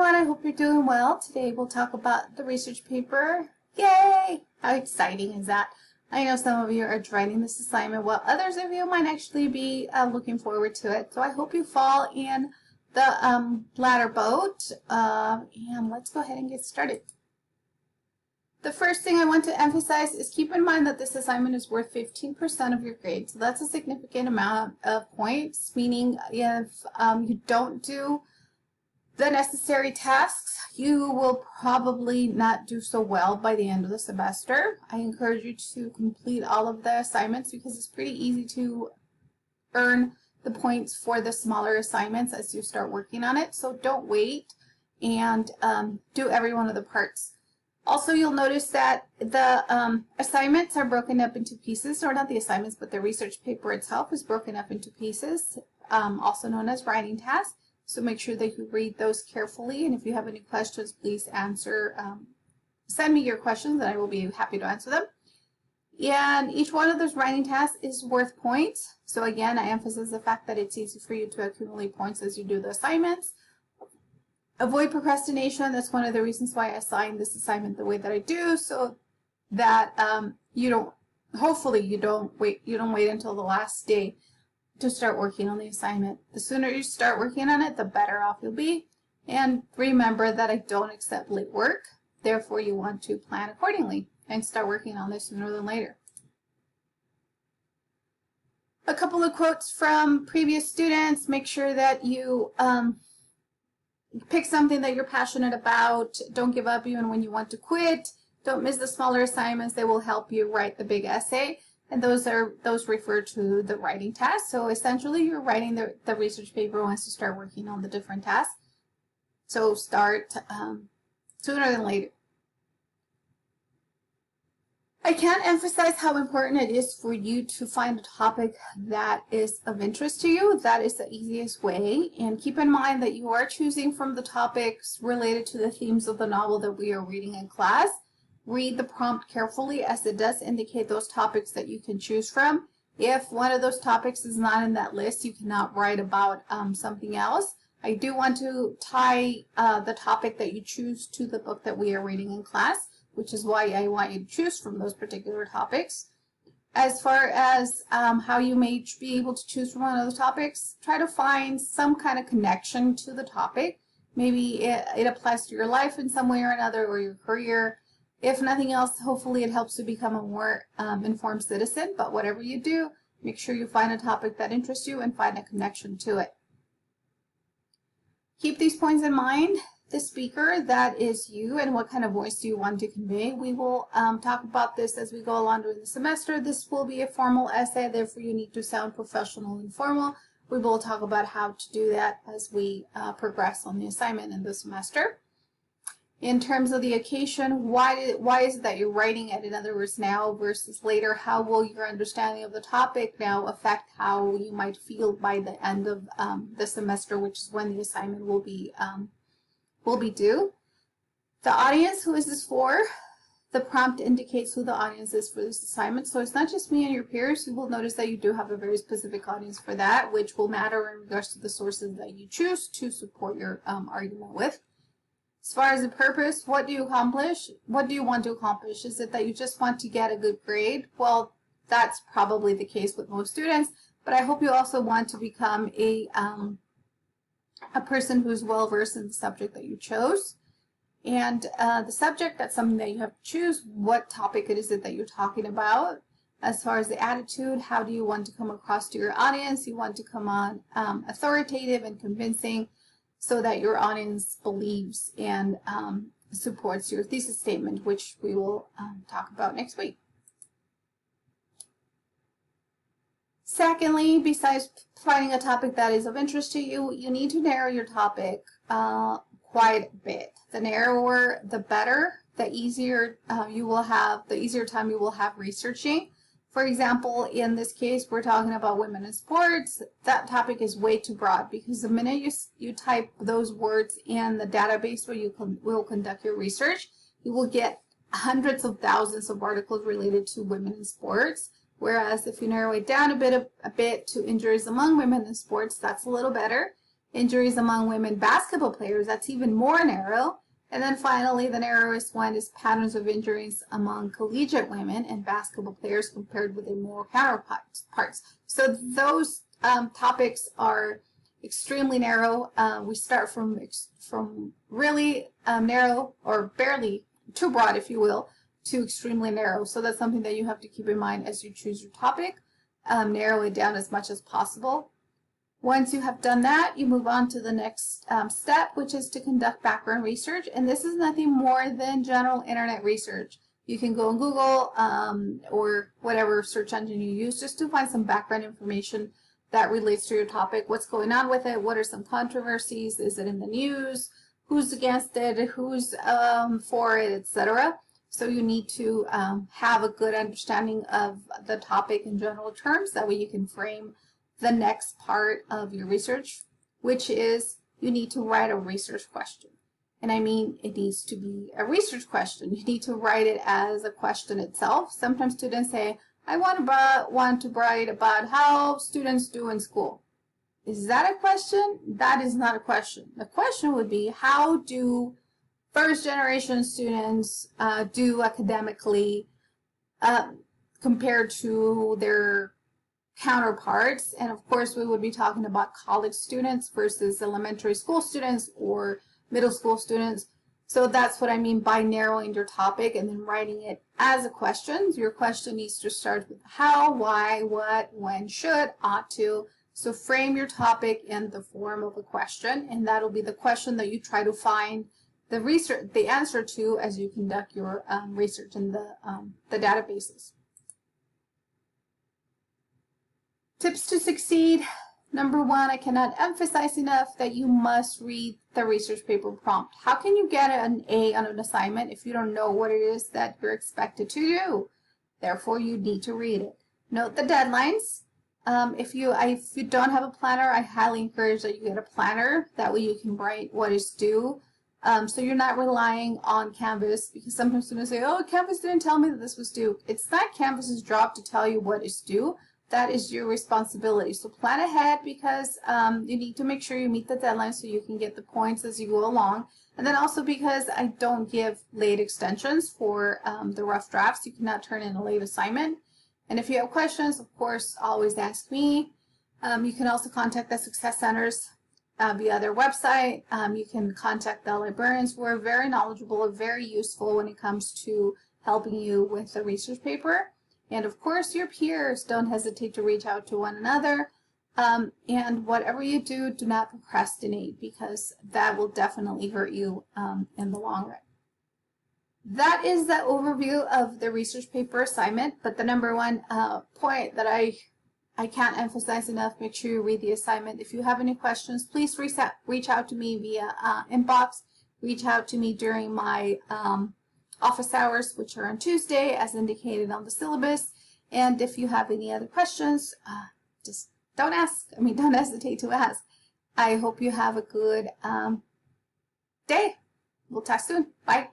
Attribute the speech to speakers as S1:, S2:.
S1: everyone, I hope you're doing well. Today we'll talk about the research paper. Yay! How exciting is that? I know some of you are dreading this assignment, while others of you might actually be looking forward to it. So I hope you fall in the latter boat. And let's go ahead and get started. The first thing I want to emphasize is keep in mind that this assignment is worth 15% of your grade. So that's a significant amount of points, meaning if you don't do the necessary tasks, you will probably not do so well by the end of the semester. I encourage you to complete all of the assignments because it's pretty easy to earn the points for the smaller assignments as you start working on it. So don't wait and do every one of the parts. Also, you'll notice that the assignments are broken up into pieces, or not the assignments, but the research paper itself is broken up into pieces, also known as writing tasks. So make sure that you read those carefully, and if you have any questions, please send me your questions and I will be happy to answer them. And each one of those writing tasks is worth points. So again, I emphasize the fact that it's easy for you to accumulate points as you do the assignments. Avoid procrastination. That's one of the reasons why I assigned this assignment the way that I do, so that hopefully you don't wait until the last day to start working on the assignment. The sooner you start working on it, the better off you'll be. And remember that I don't accept late work. Therefore, you want to plan accordingly and start working on this sooner than later. A couple of quotes from previous students. Make sure that you pick something that you're passionate about. Don't give up even when you want to quit. Don't miss the smaller assignments. They will help you write the big essay. And those refer to the writing tasks. So essentially, you're writing the research paper once you start working on the different tasks. So start sooner than later. I can't emphasize how important it is for you to find a topic that is of interest to you. That is the easiest way. And keep in mind that you are choosing from the topics related to the themes of the novel that we are reading in class. Read the prompt carefully, as it does indicate those topics that you can choose from. If one of those topics is not in that list, you cannot write about something else. I do want to tie the topic that you choose to the book that we are reading in class, which is why I want you to choose from those particular topics. As far as how you may be able to choose from one of the topics, try to find some kind of connection to the topic. Maybe it applies to your life in some way or another, or your career. If nothing else, hopefully it helps you become a more informed citizen. But whatever you do, make sure you find a topic that interests you and find a connection to it. Keep these points in mind. The speaker, that is you, and what kind of voice do you want to convey. We will talk about this as we go along during the semester. This will be a formal essay, therefore you need to sound professional and formal. We will talk about how to do that as we progress on the assignment in the semester. In terms of the occasion, why is it that you're writing it? In other words, now versus later, how will your understanding of the topic now affect how you might feel by the end of the semester, which is when the assignment will be due. The audience, who is this for? The prompt indicates who the audience is for this assignment. So it's not just me and your peers. You will notice that you do have a very specific audience for that, which will matter in regards to the sources that you choose to support your argument with. As far as the purpose, what do you accomplish? What do you want to accomplish? Is it that you just want to get a good grade? Well, that's probably the case with most students, but I hope you also want to become a person who's well-versed in the subject that you chose. And the subject, that's something that you have to choose. What topic is it that you're talking about? As far as the attitude, how do you want to come across to your audience? You want to come on authoritative and convincing, so that your audience believes and supports your thesis statement, which we will talk about next week. Secondly, besides finding a topic that is of interest to you, you need to narrow your topic quite a bit. The narrower, the better. The easier time you will have researching. For example, in this case, we're talking about women in sports. That topic is way too broad because the minute you type those words in the database where you will conduct your research, you will get hundreds of thousands of articles related to women in sports. Whereas if you narrow it down a bit to injuries among women in sports, that's a little better. Injuries among women basketball players, that's even more narrow. And then finally, the narrowest one is patterns of injuries among collegiate women and basketball players compared with their male counterparts. So those topics are extremely narrow. We start from really narrow, or barely too broad, if you will, to extremely narrow. So that's something that you have to keep in mind as you choose your topic. Narrow it down as much as possible. Once you have done that, you move on to the next step, which is to conduct background research. And this is nothing more than general internet research. You can go on Google or whatever search engine you use just to find some background information that relates to your topic. What's going on with it? What are some controversies? Is it in the news? Who's against it? Who's for it, etc. So you need to have a good understanding of the topic in general terms. That way you can frame the next part of your research, which is you need to write a research question. And I mean, it needs to be a research question. You need to write it as a question itself. Sometimes students say, I want to write about how students do in school. Is that a question? That is not a question. The question would be, how do first generation students do academically compared to their counterparts? And of course, we would be talking about college students versus elementary school students or middle school students. So that's what I mean by narrowing your topic and then writing it as a question. Your question needs to start with how, why, what, when, should, ought to. So frame your topic in the form of a question, and that'll be the question that you try to find the answer to as you conduct your research in the databases. Tips to succeed. Number one, I cannot emphasize enough that you must read the research paper prompt. How can you get an A on an assignment if you don't know what it is that you're expected to do? Therefore, you need to read it. Note the deadlines. If you don't have a planner, I highly encourage that you get a planner. That way you can write what is due. So you're not relying on Canvas, because sometimes students say, oh, Canvas didn't tell me that this was due. It's not Canvas's job to tell you what is due. That is your responsibility. So plan ahead, because you need to make sure you meet the deadline so you can get the points as you go along. And then also because I don't give late extensions for the rough drafts, you cannot turn in a late assignment. And if you have questions, of course, always ask me. You can also contact the Success Centers via their website. You can contact the librarians who are very knowledgeable and very useful when it comes to helping you with the research paper. And of course, your peers, don't hesitate to reach out to one another. And whatever you do, do not procrastinate, because that will definitely hurt you in the long run. That is the overview of the research paper assignment. But the number one point that I can't emphasize enough, make sure you read the assignment. If you have any questions, please reach out to me via inbox. Reach out to me during my office hours, which are on Tuesday, as indicated on the syllabus. And if you have any other questions, just don't hesitate to ask. I hope you have a good day. We'll talk soon. Bye.